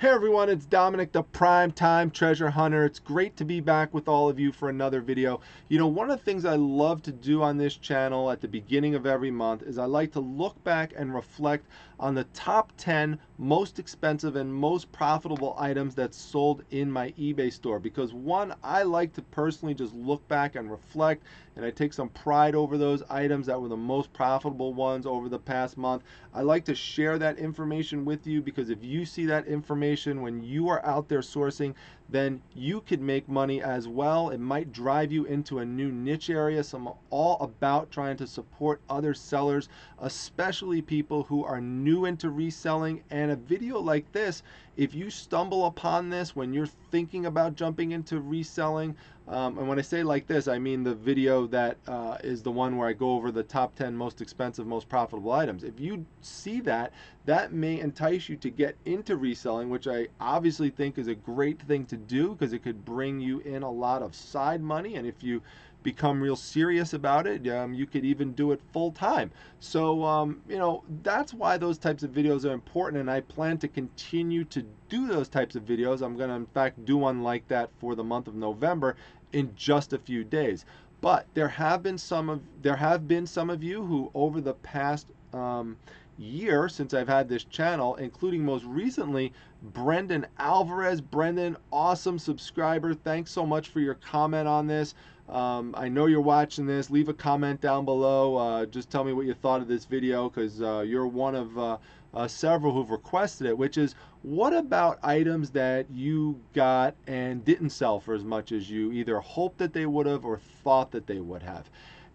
Hey everyone, it's Dominic, the Primetime Treasure Hunter. It's great to be back with all of you for another video. You know, one of the things I love to do on this channel at the beginning of every month is I like to look back and reflect on the top 10 most expensive and most profitable items that sold in my eBay store. Because one, I like to personally just look back and reflect, and I take some pride over those items that were the most profitable ones over the past month. I like to share that information with you because if you see that information when you are out there sourcing, then you could make money as well. It might drive you into a new niche area. So I'm all about trying to support other sellers, especially people who are new into reselling. And a video like this, if you stumble upon this when you're thinking about jumping into reselling, and when I say like this, I mean the video that is the one where I go over the top 10 most expensive, most profitable items. If you see that, that may entice you to get into reselling, which I obviously think is a great thing to do because it could bring you in a lot of side money. And if you become real serious about it, you could even do it full time. So, you know, that's why those types of videos are important, and I plan to continue to do those types of videos. I'm going to, in fact, do one like that for the month of November in just a few days. But there have been some of you who over the past year since I've had this channel, including most recently Brendan Alvarez. Brendan, awesome subscriber. Thanks so much for your comment on this. I know you're watching this. Leave a comment down below. Just tell me what you thought of this video, because you're one of several who've requested it, which is, what about items that you got and didn't sell for as much as you either hoped that they would have or thought that they would have?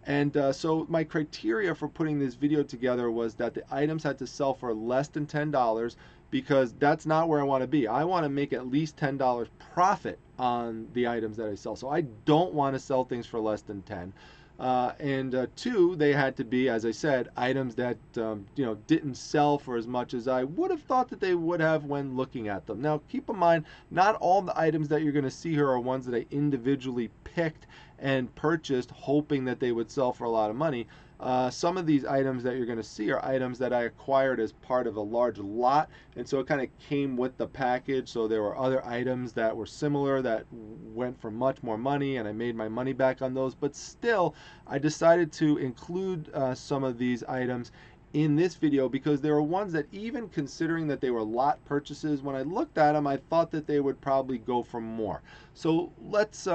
And so my criteria for putting this video together was that the items had to sell for less than $10, because that's not where I want to be. I want to make at least $10 profit on the items that I sell. So I don't want to sell things for less than 10. And two, they had to be, as I said, items that you know, didn't sell for as much as I would have thought that they would have when looking at them. Now, keep in mind, not all the items that you're going to see here are ones that I individually picked and purchased hoping that they would sell for a lot of money. Some of these items that you're going to see are items that I acquired as part of a large lot, and so it kind of came with the package. So there were other items that were similar that went for much more money, and I made my money back on those. But still, I decided to include some of these items in this video because there are ones that, even considering that they were lot purchases, when I looked at them, I thought that they would probably go for more. So let's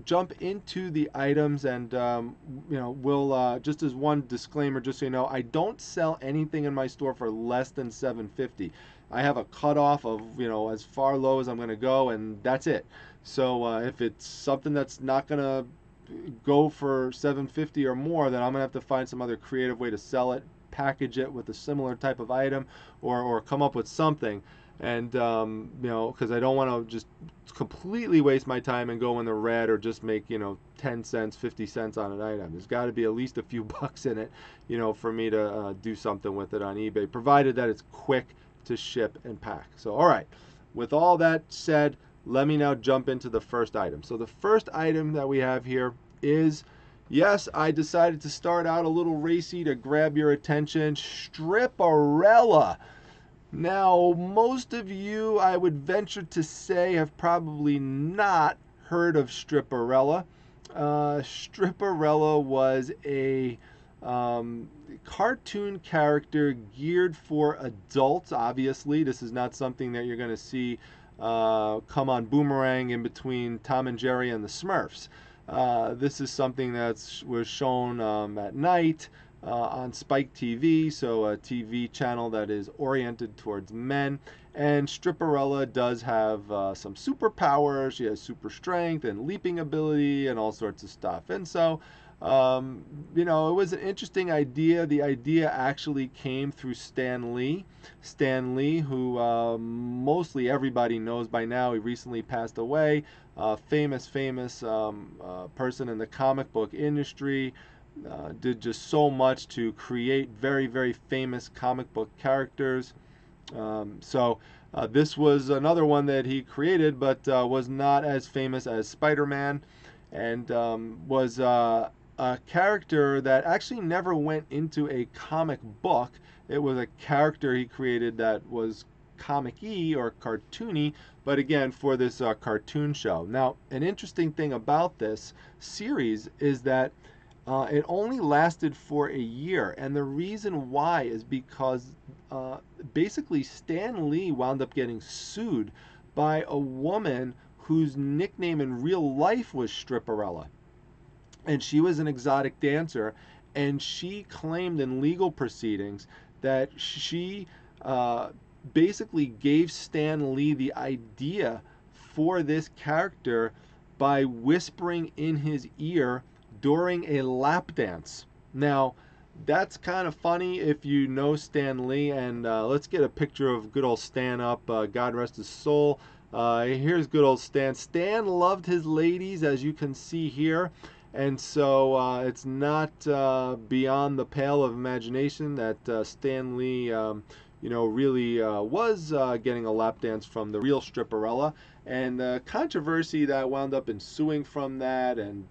jump into the items, and you know, we'll just as one disclaimer, just so you know, I don't sell anything in my store for less than $7.50. I have a cutoff of, you know, as far low as I'm going to go, and that's it. So if it's something that's not going to go for $7.50 or more, then I'm going to have to find some other creative way to sell it, package it with a similar type of item, or come up with something. And you know, because I don't want to just completely waste my time and go in the red, or just make, you know, 10 cents 50 cents on an item. There's got to be at least a few bucks in it, you know, for me to do something with it on eBay, provided that it's quick to ship and pack. So all right, with all that said, let me now jump into the first item. So the first item that we have here is, yes, I decided to start out a little racy to grab your attention, Stripperella. Now, most of you, I would venture to say, have probably not heard of Stripperella. Stripperella was a cartoon character geared for adults. Obviously, this is not something that you're going to see come on Boomerang in between Tom and Jerry and the Smurfs. This is something that was shown at night on Spike TV, so a TV channel that is oriented towards men. And Stripperella does have some superpowers. She has super strength and leaping ability and all sorts of stuff. And so, you know, it was an interesting idea. The idea actually came through Stan Lee. Stan Lee, who mostly everybody knows by now. He recently passed away. Famous person in the comic book industry. Did just so much to create very, very famous comic book characters. So this was another one that he created, but was not as famous as Spider-Man, and was a character that actually never went into a comic book. It was a character he created that was comic-y or cartoony, but again, for this cartoon show. Now, an interesting thing about this series is that it only lasted for a year, and the reason why is because basically Stan Lee wound up getting sued by a woman whose nickname in real life was Stripperella, and she was an exotic dancer, and she claimed in legal proceedings that she basically gave Stan Lee the idea for this character by whispering in his ear during a lap dance. Now, that's kind of funny if you know Stan Lee, and let's get a picture of good old Stan up. God rest his soul. Here's good old Stan. Stan loved his ladies, as you can see here, and so it's not beyond the pale of imagination that Stan Lee, really was getting a lap dance from the real Stripperella, and the controversy that wound up ensuing from that, and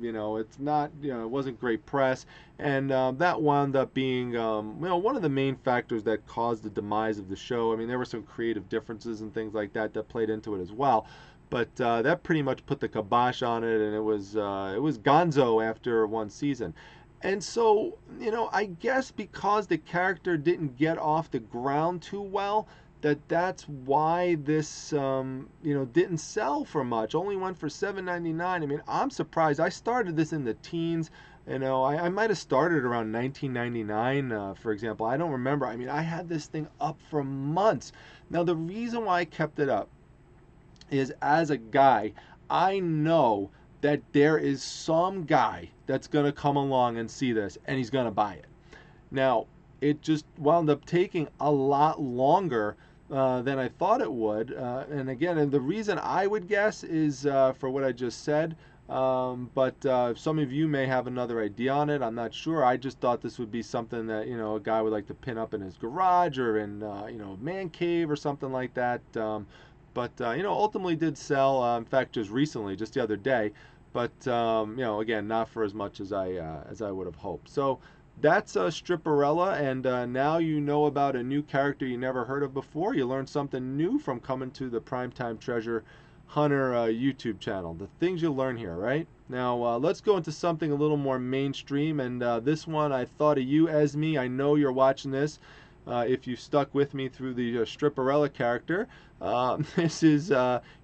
it's not, it wasn't great press, and that wound up being, one of the main factors that caused the demise of the show. I mean, there were some creative differences and things like that that played into it as well. But that pretty much put the kibosh on it, and it was gonzo after one season. And so, I guess because the character didn't get off the ground too well, that's why this, didn't sell for much. Only went for $7.99. I mean, I'm surprised. I started this in the teens. I might have started around 1999, for example. I don't remember. I mean, I had this thing up for months. Now, the reason why I kept it up is, as a guy, I know that there is some guy that's going to come along and see this, and he's going to buy it. Now, it just wound up taking a lot longer than I thought it would. And again, the reason I would guess is for what I just said. But some of you may have another idea on it. I'm not sure. I just thought this would be something that, a guy would like to pin up in his garage or in, man cave or something like that. But ultimately did sell. In fact, just recently, just the other day. But again, not for as much as I would have hoped. So that's Stripperella, and now you know about a new character you never heard of before. You learned something new from coming to the Primetime Treasure Hunter YouTube channel. The things you learn here, right? Now let's go into something a little more mainstream, and this one I thought of you, Esme. I know you're watching this. If you stuck with me through the Stripperella character, this is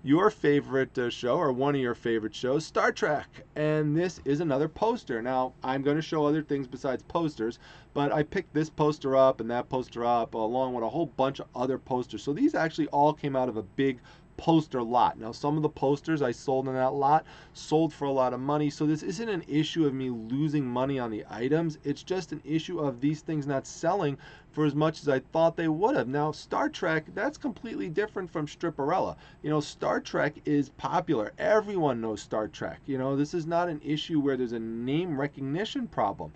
your favorite show, or one of your favorite shows, Star Trek, and this is another poster. Now, I'm going to show other things besides posters, but I picked this poster up and that poster up along with a whole bunch of other posters. So these actually all came out of a big poster lot. Now, some of the posters I sold in that lot sold for a lot of money, so this isn't an issue of me losing money on the items. It's just an issue of these things not selling for as much as I thought they would have. Now, Star Trek, that's completely different from Stripperella. Star Trek is popular. Everyone knows Star Trek. This is not an issue where there's a name recognition problem.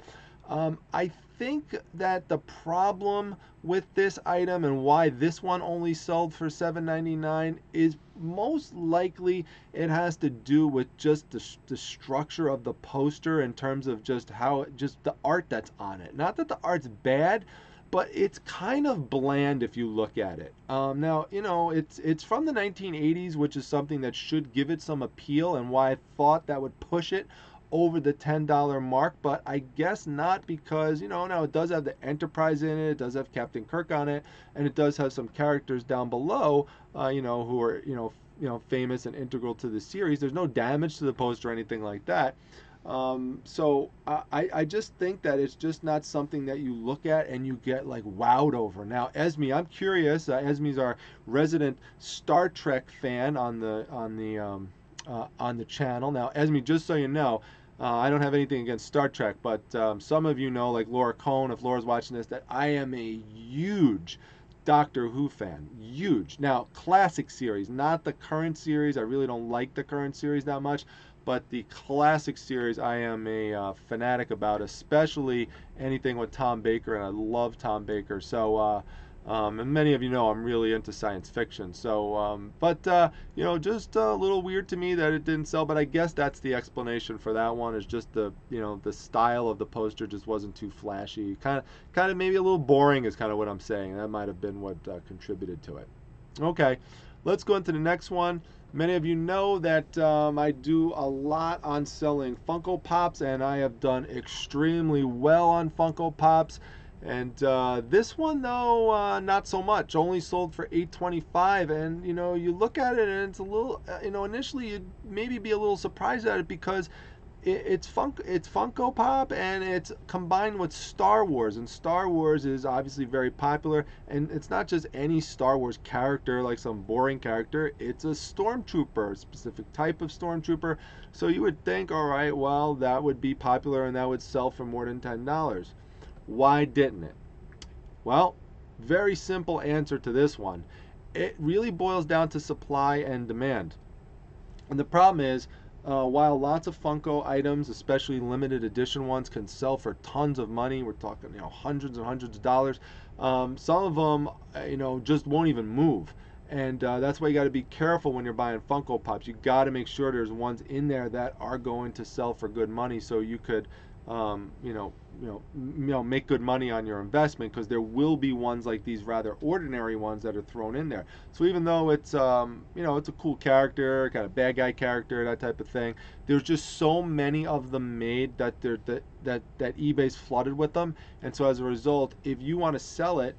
I think that the problem with this item and why this one only sold for $7.99 is most likely it has to do with just the structure of the poster in terms of just the art that's on it. Not that the art's bad, but it's kind of bland if you look at it. Now, it's from the 1980s, which is something that should give it some appeal, and why I thought that would push it over the $10 mark, but I guess not, because now it does have the Enterprise in it, it does have Captain Kirk on it, and it does have some characters down below who are famous and integral to the series. There's no damage to the poster or anything like that. So I just think that it's just not something that you look at and you get like wowed over. Now, Esme, I'm curious. Esme's our resident Star Trek fan on the channel. Now, Esme, just so you know, I don't have anything against Star Trek, but some of you know, like Laura Cohn, if Laura's watching this, that I am a huge Doctor Who fan. Huge. Now, classic series, not the current series. I really don't like the current series that much, but the classic series I am a fanatic about, especially anything with Tom Baker, and I love Tom Baker. So And many of you know I'm really into science fiction. So, you know, just a little weird to me that it didn't sell. But I guess that's the explanation for that one. Is just the, you know, the style of the poster just wasn't too flashy. Kind of maybe a little boring is kind of what I'm saying. That might have been what contributed to it. Okay, let's go into the next one. Many of you know that I do a lot on selling Funko Pops, and I have done extremely well on Funko Pops. And this one, though, not so much. Only sold for $8.25, and you know, you look at it and it's a little, you know, initially you'd maybe be a little surprised at it because it's Funko Pop, and it's combined with Star Wars, and Star Wars is obviously very popular, and it's not just any Star Wars character like some boring character. It's a stormtrooper, a specific type of stormtrooper. So you would think, all right, well, that would be popular and that would sell for more than $10. Why didn't it? Well, very simple answer to this one. It really boils down to supply and demand. And the problem is, while lots of Funko items, especially limited edition ones, can sell for tons of money, we're talking, you know, hundreds and hundreds of dollars, some of them, you know, just won't even move. And that's why you got to be careful when you're buying Funko Pops. You got to make sure there's ones in there that are going to sell for good money, so you could, make good money on your investment, because there will be ones like these rather ordinary ones that are thrown in there. So even though it's, it's a cool character, kind of bad guy character, that type of thing, there's just so many of them made that that eBay's flooded with them. And so as a result, if you want to sell it,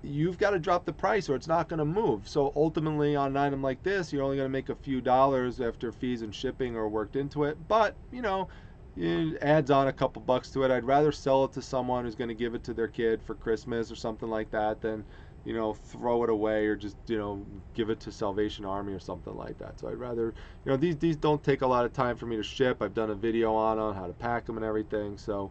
you've got to drop the price or it's not going to move. So ultimately on an item like this, you're only going to make a few dollars after fees and shipping are worked into it. But, you know, it adds on a couple bucks to it. I'd rather sell it to someone who's going to give it to their kid for Christmas or something like that than, you know, throw it away or just, you know, give it to Salvation Army or something like that. So I'd rather, you know, these don't take a lot of time for me to ship. I've done a video on how to pack them and everything. So,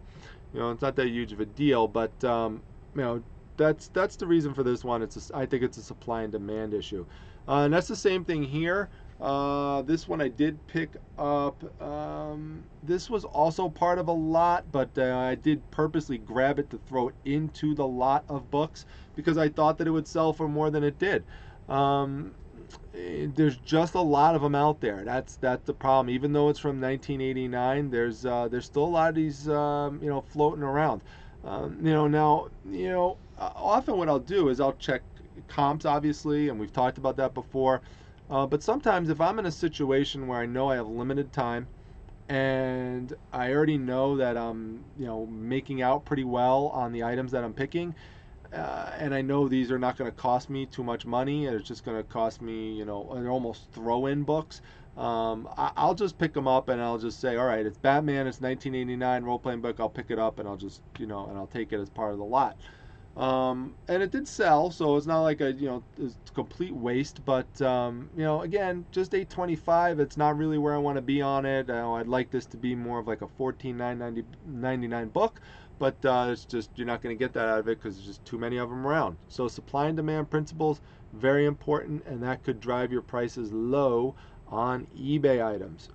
you know, it's not that huge of a deal, but, you know, that's the reason for this one. I think it's a supply and demand issue. And that's the same thing here. This one I did pick up. This was also part of a lot, but I did purposely grab it to throw it into the lot of books because I thought that it would sell for more than it did. There's just a lot of them out there. That's the problem. Even though it's from 1989, there's still a lot of these floating around. Often what I'll do is I'll check comps, obviously, and we've talked about that before. But sometimes if I'm in a situation where I know I have limited time and I already know that I'm, making out pretty well on the items that I'm picking, and I know these are not going to cost me too much money, and it's just going to cost me, they're almost throw-in books. I'll just pick them up and I'll just say, all right, it's Batman, it's 1989 role-playing book. I'll pick it up and I'll just, and I'll take it as part of the lot. And it did sell, so it's not like it's a complete waste, but again, just $8.25. It's not really where I want to be on it. I'd like this to be more of like a $14.99 book, but it's just, you're not going to get that out of it because there's just too many of them around. So supply and demand principles, very important, and that could drive your prices low on eBay items.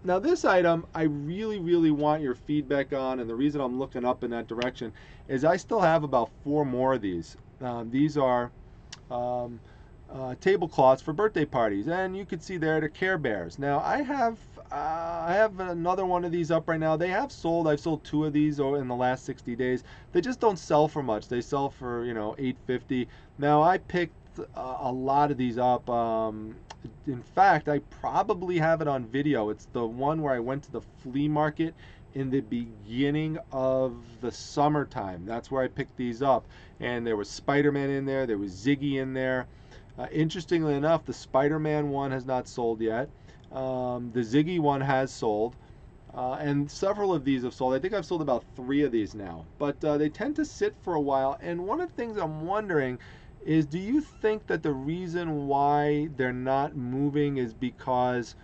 Now this item I really, really want your feedback on, and the reason I'm looking up in that direction is I still have about 4 more of these. These are tablecloths for birthday parties, and you can see there they're Care Bears. Now I have another one of these up right now. I've sold 2 of these in the last 60 days. They just don't sell for much. They sell for $8.50. Now I picked a lot of these up. In fact, I probably have it on video. It's the one where I went to the flea market in the beginning of the summertime. That's where I picked these up. And there was Spider-Man in there. There was Ziggy in there. Interestingly enough, the Spider-Man one has not sold yet. The Ziggy one has sold. And several of these have sold. I think I've sold about 3 of these now. But they tend to sit for a while. And one of the things I'm wondering is, do you think that the reason why they're not moving is because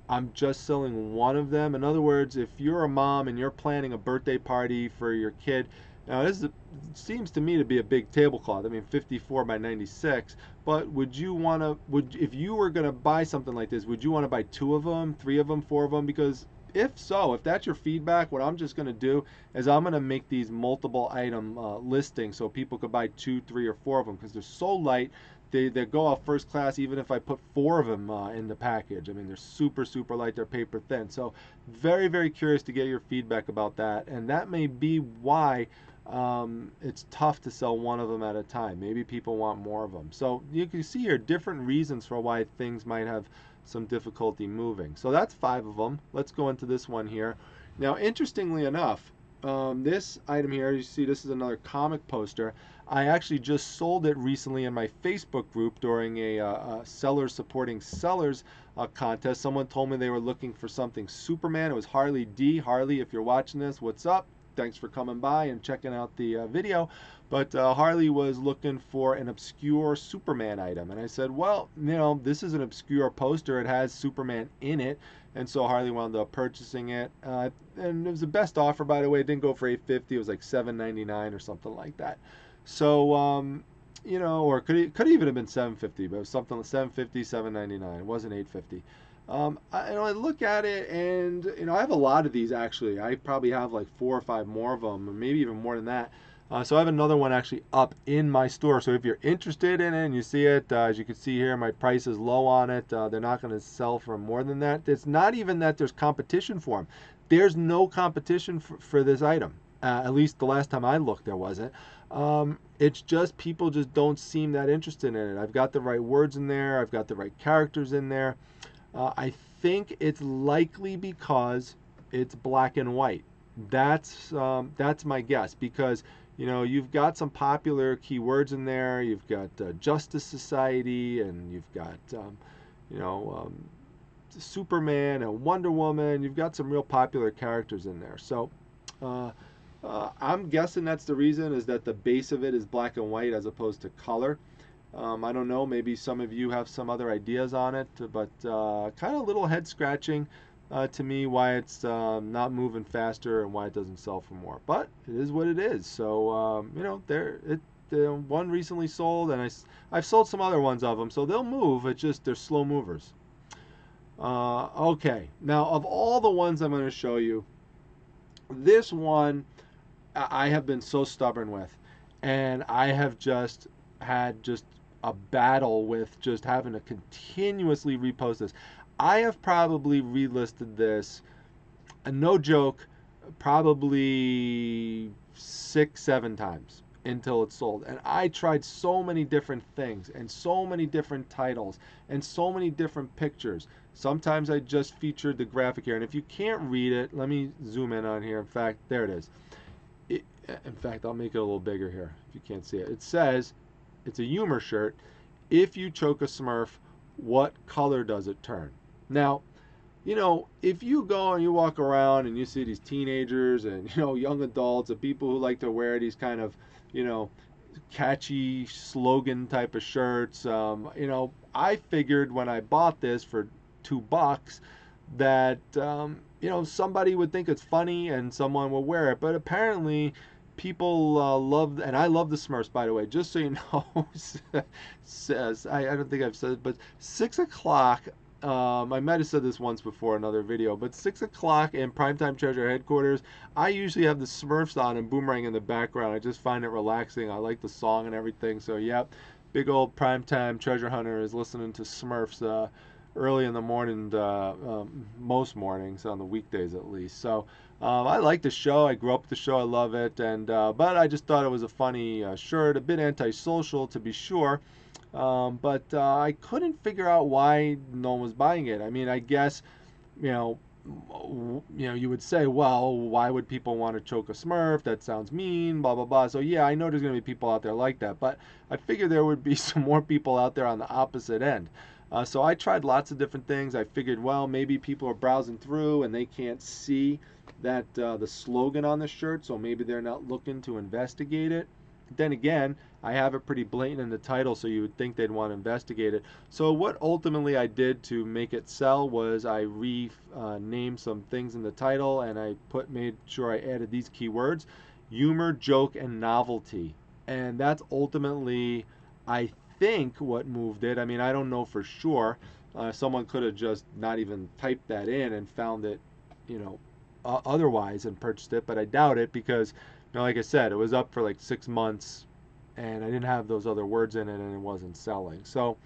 I'm just selling one of them? In other words, if you're a mom and you're planning a birthday party for your kid, now this seems to me to be a big tablecloth. I mean, 54 by 96. But if you were going to buy something like this, would you want to buy 2 of them, 3 of them, 4 of them? Because if so, if that's your feedback, what I'm just going to do is I'm going to make these multiple item listings so people could buy 2, 3, or 4 of them, because they're so light. They go off first class even if I put 4 of them in the package. I mean, they're super, super light. They're paper thin. So very, very curious to get your feedback about that. And that may be why it's tough to sell one of them at a time. Maybe people want more of them. So you can see here different reasons for why things might have some difficulty moving. So that's 5 of them. Let's go into this one here. Now, interestingly enough, this item here, you see this is another comic poster. I actually just sold it recently in my Facebook group during a sellers supporting sellers contest. Someone told me they were looking for something Superman. It was Harley D. Harley, if you're watching this, what's up? Thanks for coming by and checking out the video. But Harley was looking for an obscure Superman item. And I said, well, you know, this is an obscure poster. It has Superman in it. And so Harley wound up purchasing it. And it was the best offer, by the way. It didn't go for $8.50. It was like $7.99 or something like that. So, you know, or could even have been $7.50, but it was something like $7.50, $7.99. It wasn't $8.50. I look at it, and you know, I have a lot of these actually. I probably have like 4 or 5 more of them, or maybe even more than that. So I have another one actually up in my store. So if you're interested in it and you see it, as you can see here, my price is low on it. They're not going to sell for more than that. It's not even that there's competition for them. There's no competition for this item. At least the last time I looked, there wasn't. It's just people just don't seem that interested in it. I've got the right words in there. I've got the right characters in there. I think it's likely because it's black and white. That's my guess, because you know, you've got some popular keywords in there. You've got Justice Society, and you've got you know, Superman and Wonder Woman. You've got some real popular characters in there. So I'm guessing that's the reason, is that the base of it is black and white as opposed to color. I don't know, maybe some of you have some other ideas on it, but kind of a little head scratching to me why it's not moving faster and why it doesn't sell for more. But it is what it is. So, you know, one recently sold, and I've sold some other ones of them, so they'll move. It's just they're slow movers. Okay, now of all the ones I'm going to show you, this one I have been so stubborn with, and I have just had a battle with just having to continuously repost this. I have probably relisted this, no joke, probably 6, 7 times until it's sold. And I tried so many different things and so many different titles and so many different pictures. Sometimes I just featured the graphic here. And if you can't read it, let me zoom in on here. In fact, there it is. In fact, I'll make it a little bigger here if you can't see it. It says, it's a humor shirt. If you choke a Smurf, what color does it turn? Now, you know, if you go and you walk around and you see these teenagers and, you know, young adults and people who like to wear these kind of, you know, catchy slogan type of shirts, you know, I figured when I bought this for $2 that, you know, somebody would think it's funny and someone will wear it. But apparently people love, and I love the Smurfs, by the way, just so you know. Says, I don't think I've said it, but 6 o'clock, I might have said this once before in another video, but 6 o'clock in Primetime Treasure headquarters, I usually have the Smurfs on and Boomerang in the background. I just find it relaxing. I like the song and everything. So yeah, big old Primetime Treasure Hunter is listening to Smurfs early in the morning, most mornings, on the weekdays at least. So I like the show. I grew up with the show. I love it. And but I just thought it was a funny shirt, a bit antisocial to be sure. But I couldn't figure out why no one was buying it. I mean, I guess, you know, you would say, well, why would people want to choke a Smurf? That sounds mean, blah, blah, blah. So yeah, I know there's going to be people out there like that, but I figured there would be some more people out there on the opposite end. So I tried lots of different things. I figured, well, maybe people are browsing through and they can't see that the slogan on the shirt, so maybe they're not looking to investigate it. Then again, I have it pretty blatant in the title, so you would think they'd want to investigate it. So what ultimately I did to make it sell was I renamed some things in the title, and I made sure I added these keywords: humor, joke, and novelty. And that's ultimately, I think, what moved it. I mean, I don't know for sure. Someone could have just not even typed that in and found it you know, otherwise and purchased it, but I doubt it because, you know, like I said, it was up for like 6 months and I didn't have those other words in it and it wasn't selling. So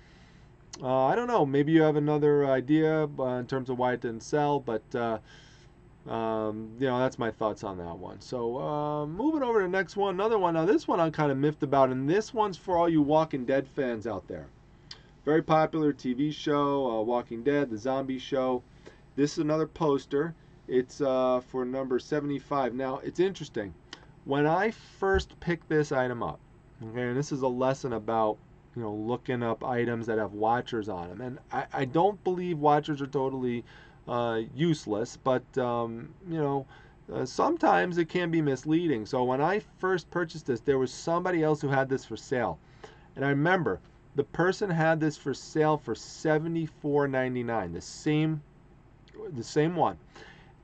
I don't know. Maybe you have another idea in terms of why it didn't sell, but you know, that's my thoughts on that one. So moving over to the next one, another one. Now this one I'm kind of miffed about, and this one's for all you Walking Dead fans out there. Very popular TV show, Walking Dead, the zombie show. This is another poster. It's for number 75. Now it's interesting. When I first picked this item up, okay, and this is a lesson about, you know, looking up items that have watchers on them. And I don't believe watchers are totally useless, but you know, sometimes it can be misleading. So when I first purchased this, there was somebody else who had this for sale, and I remember the person had this for sale for $74.99, the same one,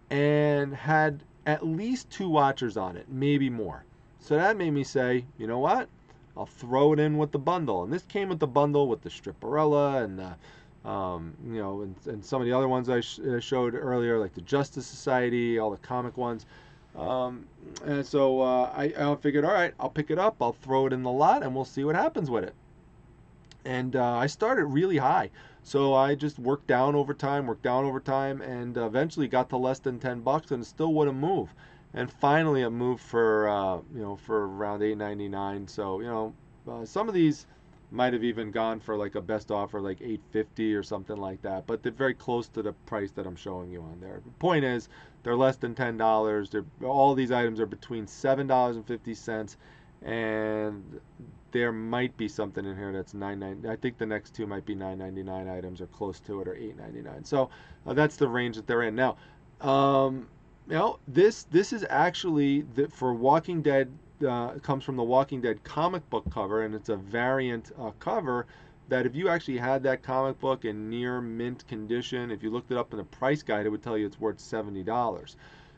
and had at least 2 watchers on it, maybe more. So that made me say, you know what? I'll throw it in with the bundle. And this came with the bundle with the Stripperella and you know, and some of the other ones I showed earlier, like the Justice Society, all the comic ones. And so I figured, all right, I'll pick it up, I'll throw it in the lot, and we'll see what happens with it. And I started really high. So I just worked down over time, and eventually got to less than $10, and it still wouldn't move. And finally, it moved for you know, for around $8.99. So you know, some of these might have even gone for like a best offer, like $8.50 or something like that. But they're very close to the price that I'm showing you on there. The point is, they're less than $10. All these items are between $7.50 and there might be something in here that's $9.99. I think the next two might be $9.99 items or close to it, or $8.99. So that's the range that they're in. Now, you know, this is actually for Walking Dead. It comes from the Walking Dead comic book cover, and it's a variant cover that if you actually had that comic book in near mint condition, if you looked it up in the price guide, it would tell you it's worth $70.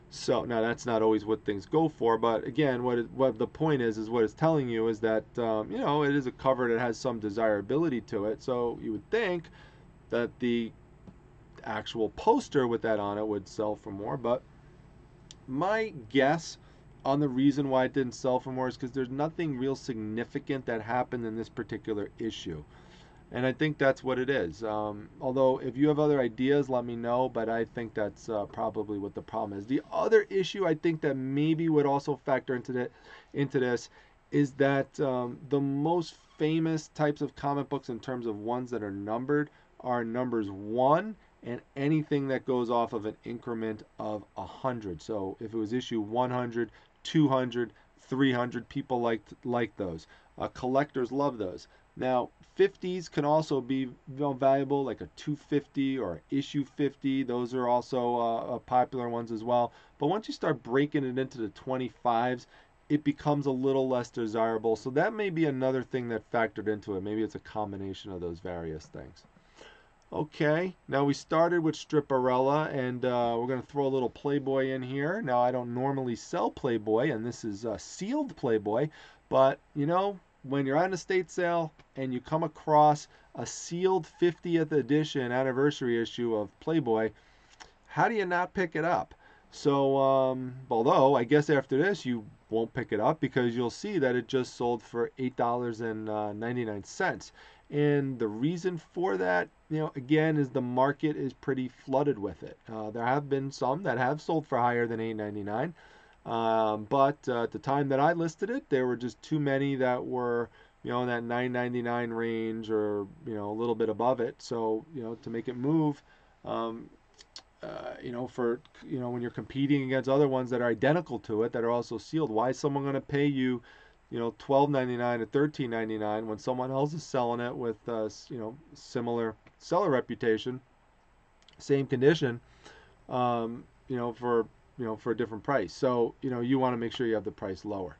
So now that's not always what things go for, but again, what the point is what it's telling you is that you know, it is a cover that has some desirability to it. So you would think that the actual poster with that on it would sell for more, but my guess on the reason why it didn't sell for more is because there's nothing real significant that happened in this particular issue. And I think that's what it is. Although, if you have other ideas, let me know. But I think that's probably what the problem is. The other issue I think that maybe would also factor into this is that the most famous types of comic books in terms of ones that are numbered are numbers 1 and anything that goes off of an increment of 100. So if it was issue 100, 200, 300, people like those. Collectors love those. Now, 50s can also be valuable, like a 250 or issue 50. Those are also popular ones as well. But once you start breaking it into the 25s, it becomes a little less desirable. So that may be another thing that factored into it. Maybe it's a combination of those various things. Okay, now we started with Stripperella, and we're going to throw a little Playboy in here. Now, I don't normally sell Playboy, and this is sealed Playboy, but, you know, when you're on an estate sale and you come across a sealed 50th edition anniversary issue of Playboy, how do you not pick it up? So, although I guess after this you won't pick it up because you'll see that it just sold for $8.99. And the reason for that, you know, again, is the market is pretty flooded with it. There have been some that have sold for higher than $8.99. But at the time that I listed it, there were just too many that were, you know, in that $9.99 range or, you know, a little bit above it. So, you know, to make it move, you know, for, you know, when you're competing against other ones that are identical to it that are also sealed, why is someone going to pay you, you know, $12.99 or $13.99 when someone else is selling it with, you know, similar seller reputation, same condition, you know, for a different price. So, you know, you want to make sure you have the price lower.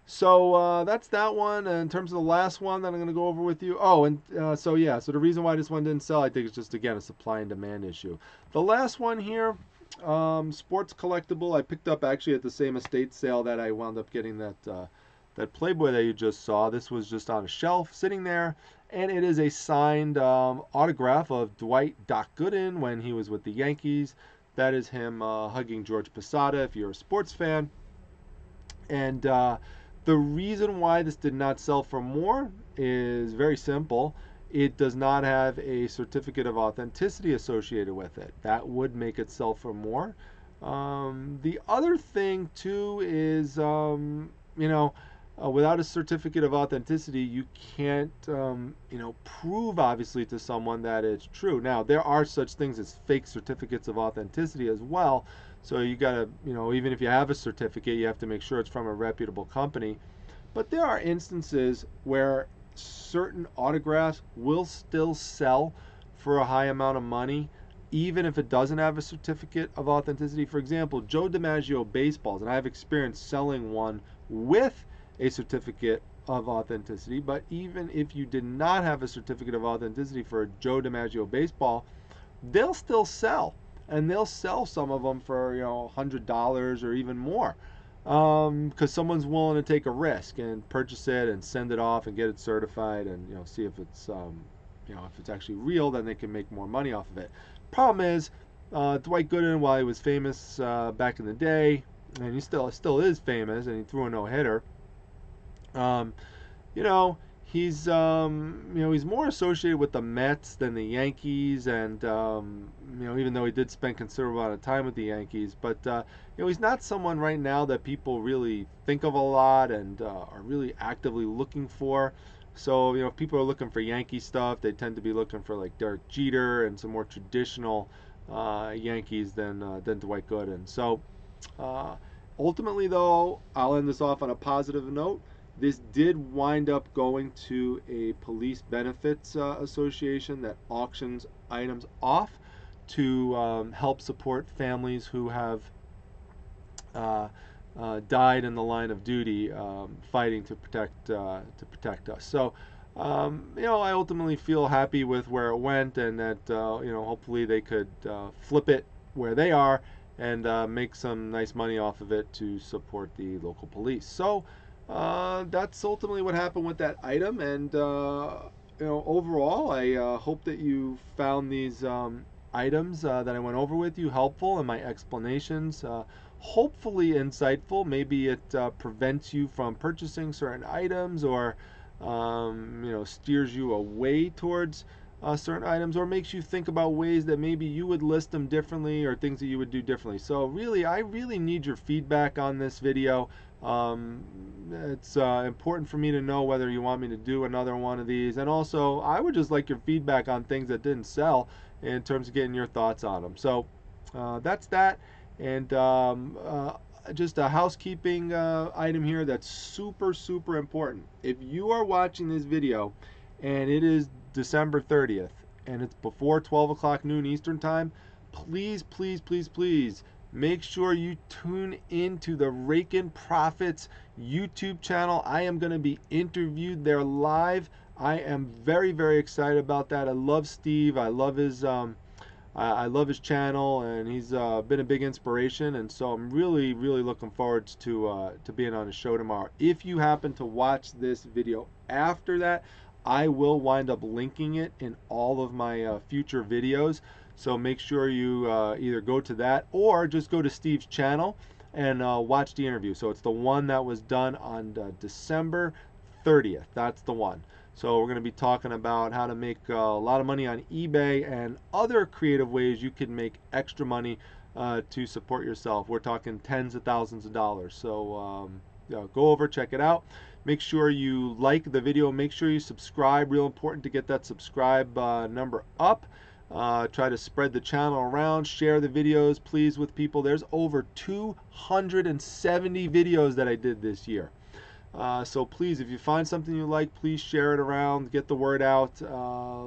So that's that one. And in terms of the last one that I'm going to go over with you. Oh, and so yeah, so the reason why this one didn't sell, I think it's just, again, a supply and demand issue. The last one here, sports collectible, I picked up actually at the same estate sale that I wound up getting that Playboy that you just saw. This was just on a shelf sitting there, and it is a signed autograph of Dwight Gooden when he was with the Yankees. That is him hugging George Posada, if you're a sports fan. And the reason why this did not sell for more is very simple. It does not have a certificate of authenticity associated with it. That would make it sell for more. The other thing too is, without a certificate of authenticity, you can't, prove obviously to someone that it's true. Now, there are such things as fake certificates of authenticity as well. So you gotta, even if you have a certificate, you have to make sure it's from a reputable company. But there are instances where certain autographs will still sell for a high amount of money, even if it doesn't have a certificate of authenticity. For example, Joe DiMaggio baseballs, and I have experience selling one with a certificate of authenticity. But even if you did not have a certificate of authenticity for a Joe DiMaggio baseball, they'll still sell, and they'll sell some of them for $100 or even more, because someone's willing to take a risk and purchase it and send it off and get it certified, and see if it's if it's actually real, then they can make more money off of it. Problem is, Dwight Gooden, while he was famous back in the day, and he still is famous, and he threw a no-hitter. He's he's more associated with the Mets than the Yankees, and even though he did spend considerable amount of time with the Yankees, but he's not someone right now that people really think of a lot and are really actively looking for. So if people are looking for Yankee stuff, they tend to be looking for like Derek Jeter and some more traditional Yankees than Dwight Gooden. So ultimately, though, I'll end this off on a positive note. This did wind up going to a police benefits association that auctions items off to help support families who have died in the line of duty, fighting to protect us. So, I ultimately feel happy with where it went, and that hopefully they could flip it where they are and make some nice money off of it to support the local police. So. That's ultimately what happened with that item, and overall, I hope that you found these items that I went over with you helpful, and my explanations hopefully insightful. Maybe it prevents you from purchasing certain items, or steers you away towards certain items, or makes you think about ways that maybe you would list them differently, or things that you would do differently. So really, I really need your feedback on this video. It's important for me to know whether you want me to do another one of these, and also I would just like your feedback on things that didn't sell in terms of getting your thoughts on them. So that's that, and just a housekeeping item here that's super important. If you are watching this video and it is December 30th and it's before 12 o'clock noon Eastern time, please make sure you tune into the Rakin' Profits YouTube channel. I am going to be interviewed there live. I am very excited about that. I love Steve. I love his channel, and he's been a big inspiration. And so I'm really looking forward to being on his show tomorrow. If you happen to watch this video after that, I will wind up linking it in all of my future videos. So make sure you either go to that or just go to Steve's channel and watch the interview. So it's the one that was done on December 30th. That's the one. So we're going to be talking about how to make a lot of money on eBay and other creative ways you can make extra money to support yourself. We're talking tens of thousands of dollars. So go over, check it out. Make sure you like the video. Make sure you subscribe. Real important to get that subscribe number up. Try to spread the channel around. Share the videos, please, with people. There's over 270 videos that I did this year. So please, if you find something you like, please share it around. Get the word out.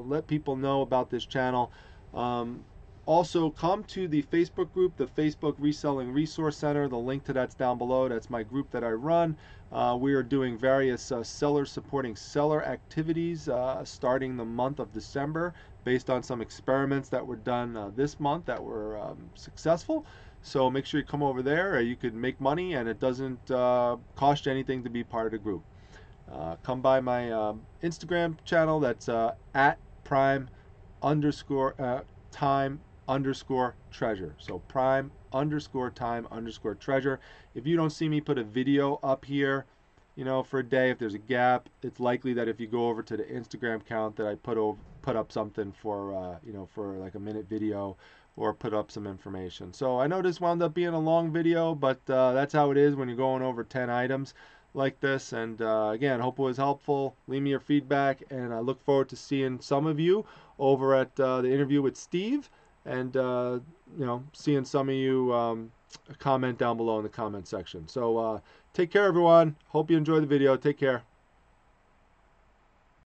Let people know about this channel. Also, come to the Facebook group, the Facebook Reselling Resource Center. The link to that's down below. That's my group that I run. We are doing various seller supporting seller activities starting the month of December, based on some experiments that were done this month that were successful. So make sure you come over there. You could make money, and it doesn't cost you anything to be part of the group. Come by my Instagram channel. That's at prime_time_. underscore treasure. So prime underscore time underscore treasure. If you don't see me put a video up here, you know, for a day, if there's a gap, it's likely that if you go over to the Instagram account that I put up something for, you know, for like a minute video or put up some information. So I know this wound up being a long video, but that's how it is when you're going over 10 items like this. And again, hope it was helpful. Leave me your feedback, and I look forward to seeing some of you over at the interview with Steve, and you know, seeing some of you comment down below in the comment section. So take care, everyone. Hope you enjoy the video. Take care.